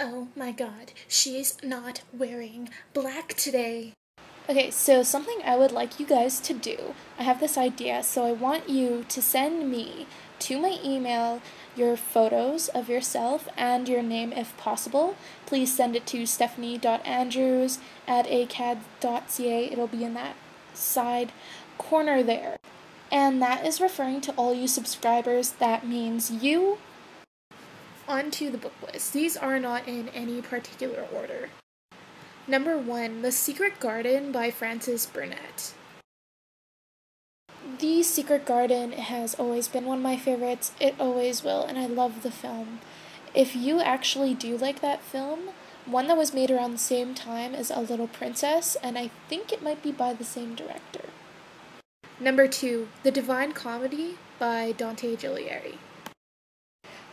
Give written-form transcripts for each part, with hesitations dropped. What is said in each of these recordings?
Oh my god, she's not wearing black today. Okay, so something I would like you guys to do, I have this idea, so I want you to send me to my email your photos of yourself and your name if possible. Please send it to stephanie.andrews@acad.ca. It'll be in that side corner there. And that is referring to all you subscribers. That means you. Onto the book list. These are not in any particular order. Number 1, The Secret Garden by Frances Burnett. The Secret Garden has always been one of my favorites. It always will, and I love the film. If you actually do like that film, one that was made around the same time is A Little Princess, and I think it might be by the same director. Number 2, The Divine Comedy by Dante Alighieri.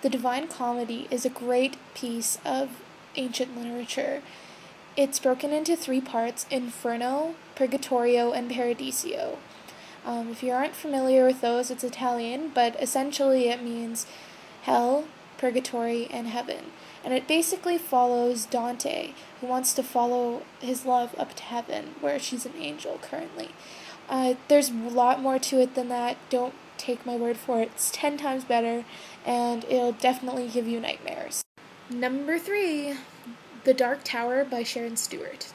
The Divine Comedy is a great piece of ancient literature. It's broken into 3 parts: Inferno, Purgatorio, and Paradiso. If you aren't familiar with those, it's Italian, but essentially it means hell, purgatory, and heaven. And it basically follows Dante, who wants to follow his love up to heaven, where she's an angel currently. There's a lot more to it than that. Don't take my word for it. It's 10 times better, and it'll definitely give you nightmares. Number 3, The Dark Tower by Sharon Stewart.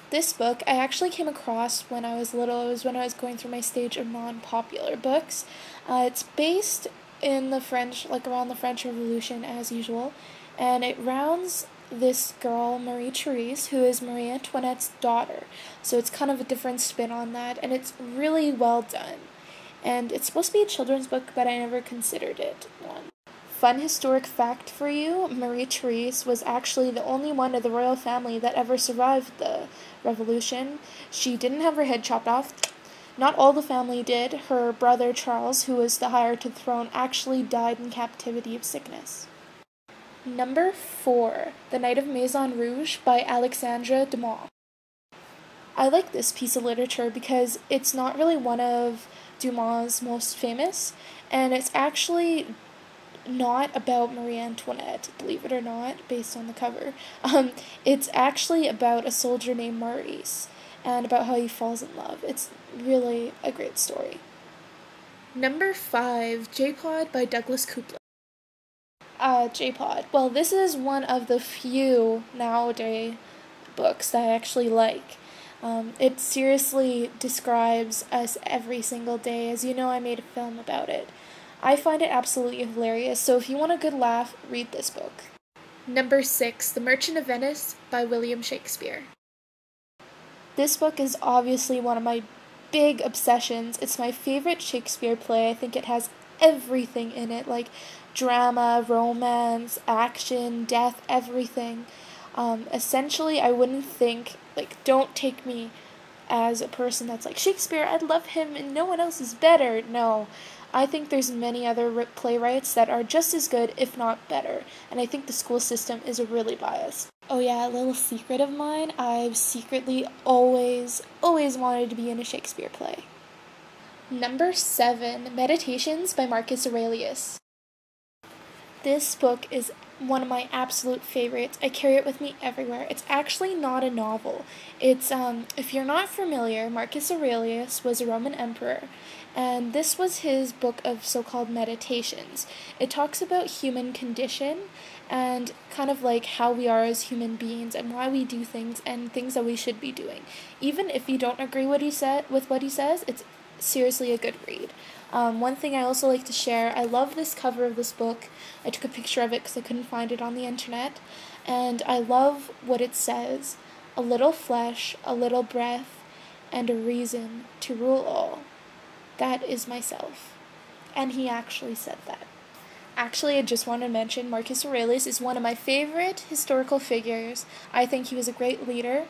This book I actually came across when I was little. It was when I was going through my stage of non-popular books. It's based in the French, around the French Revolution as usual, and it rounds this girl, Marie-Therese, who is Marie Antoinette's daughter. So it's kind of a different spin on that, and it's really well done. And it's supposed to be a children's book, but I never considered it one. Fun historic fact for you, Marie-Therese was actually the only one of the royal family that ever survived the revolution. She didn't have her head chopped off. Not all the family did. Her brother Charles, who was the heir to the throne, actually died in captivity of sickness. Number 4, The Night of Maison Rouge by Alexandre Dumas. I like this piece of literature because it's not really one of Dumas' most famous, and it's actually not about Marie Antoinette, believe it or not, based on the cover. It's actually about a soldier named Maurice, and about how he falls in love. It's really a great story. Number 5, J-Pod by Douglas Coupland. J-Pod. Well, this is one of the few nowadays books that I actually like. It seriously describes us every single day. As you know, I made a film about it. I find it absolutely hilarious, so if you want a good laugh, read this book. Number 6, The Merchant of Venice by William Shakespeare. This book is obviously one of my big obsessions. It's my favorite Shakespeare play. I think it has everything in it, like drama, romance, action, death, everything. Essentially, I wouldn't think, don't take me as a person that's like, Shakespeare, I love him and no one else is better. No, I think there's many other playwrights that are just as good, if not better, and I think the school system is really biased. Oh yeah, a little secret of mine, I've secretly always wanted to be in a Shakespeare play. Number 7, Meditations by Marcus Aurelius. This book is one of my absolute favorites. I carry it with me everywhere. It's actually not a novel. It's, if you're not familiar, Marcus Aurelius was a Roman emperor, and this was his book of so-called meditations. It talks about human condition and kind of like how we are as human beings and why we do things and things that we should be doing. Even if you don't agree with what he says, it's seriously a good read. One thing I also like to share, I love this cover of this book. I took a picture of it because I couldn't find it on the internet, and I love what it says: a little flesh, a little breath, and a reason to rule all. That is myself. And he actually said that. Actually, I just want to mention Marcus Aurelius is one of my favorite historical figures. I think he was a great leader.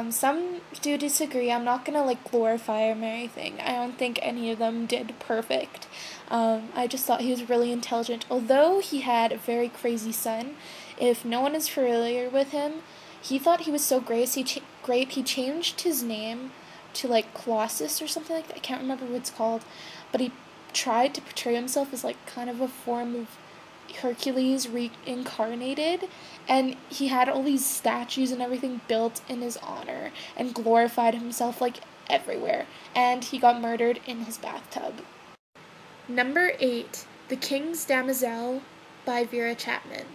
Some do disagree. I'm not going to glorify him or anything. I don't think any of them did perfect. I just thought he was really intelligent. Although he had a very crazy son, if no one is familiar with him, he thought he was so great, he changed his name to Colossus or something like that. I can't remember what it's called, but he tried to portray himself as kind of a form of Hercules reincarnated, and he had all these statues and everything built in his honor and glorified himself like everywhere, and he got murdered in his bathtub. Number 8, The King's Damosel by Vera Chapman.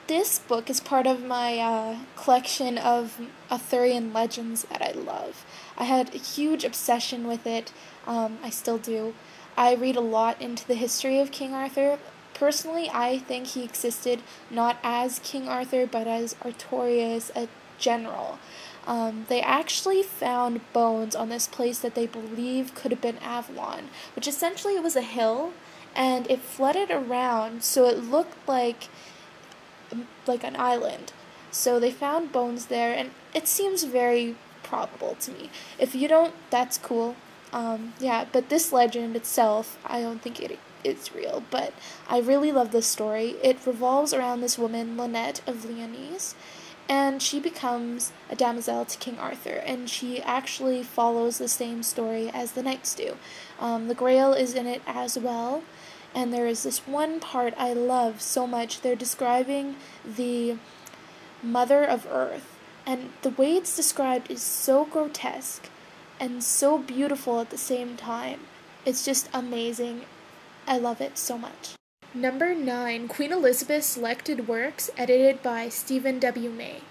This book is part of my collection of Arthurian legends that I love. I had a huge obsession with it. I still do. I read a lot into the history of King Arthur. Personally, I think he existed not as King Arthur, but as Artorius, a general. They actually found bones on this place that they believe could have been Avalon, which essentially it was a hill, and it flooded around, so it looked like an island. So they found bones there, and it seems very probable to me. If you don't, that's cool. But this legend itself, I don't think it's real, but I really love this story. It revolves around this woman, Lynette of Lyonesse, and she becomes a damsel to King Arthur, and she actually follows the same story as the knights do. The Grail is in it as well, and there is this one part I love so much. They're describing the Mother of Earth, and the way it's described is so grotesque and so beautiful at the same time. It's just amazing. I love it so much. Number 9, Queen Elizabeth Selected Works, edited by Stephen W. May.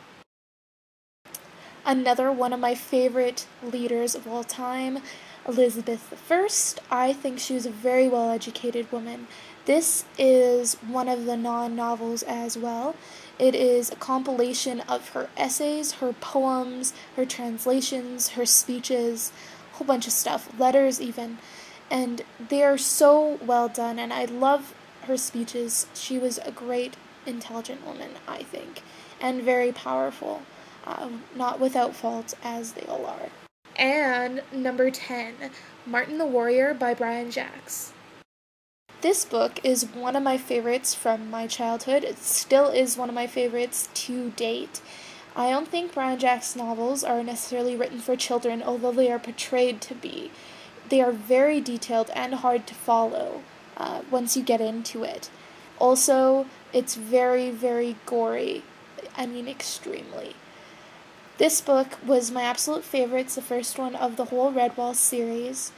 Another one of my favorite leaders of all time, Elizabeth I. I think she was a very well-educated woman. This is one of the non-novels as well. It is a compilation of her essays, her poems, her translations, her speeches, a whole bunch of stuff, letters even. And they are so well done, and I love her speeches. She was a great, intelligent woman, I think, and very powerful, not without fault, as they all are. And number 10, Martin the Warrior by Brian Jacques. This book is one of my favorites from my childhood. It still is one of my favorites to date. I don't think Brian Jacques' novels are necessarily written for children, although they are portrayed to be. They are very detailed and hard to follow once you get into it. Also, it's very, very gory. I mean, extremely. This book was my absolute favorite. It's the first one of the whole Redwall series,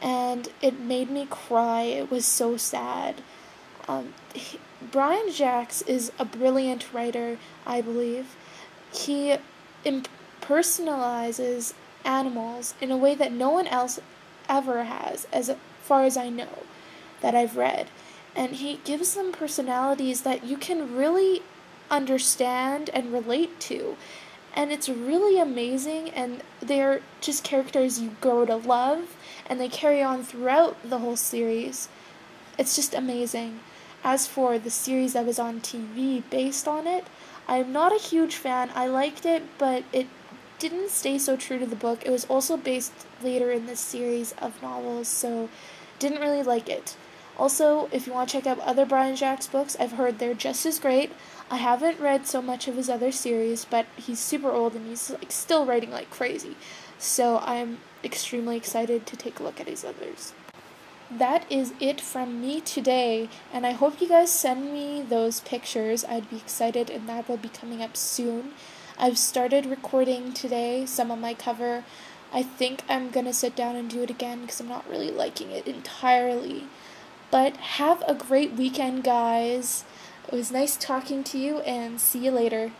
and it made me cry. It was so sad. Brian Jacques is a brilliant writer, I believe. He personalizes animals in a way that no one else ever has, as far as I know, that I've read. And he gives them personalities that you can really understand and relate to. And it's really amazing, and they're just characters you grow to love, and they carry on throughout the whole series. It's just amazing. As for the series that was on TV based on it, I'm not a huge fan. I liked it, but it didn't stay so true to the book. It was also based later in this series of novels, so didn't really like it. Also, if you want to check out other Brian Jacques books, I've heard they're just as great. I haven't read so much of his other series, but he's super old and he's still writing like crazy. So I'm extremely excited to take a look at his others. That is it from me today, and I hope you guys send me those pictures. I'd be excited, and that will be coming up soon. I've started recording today some of my cover. I think I'm gonna sit down and do it again because I'm not really liking it entirely. But have a great weekend, guys. It was nice talking to you, and see you later.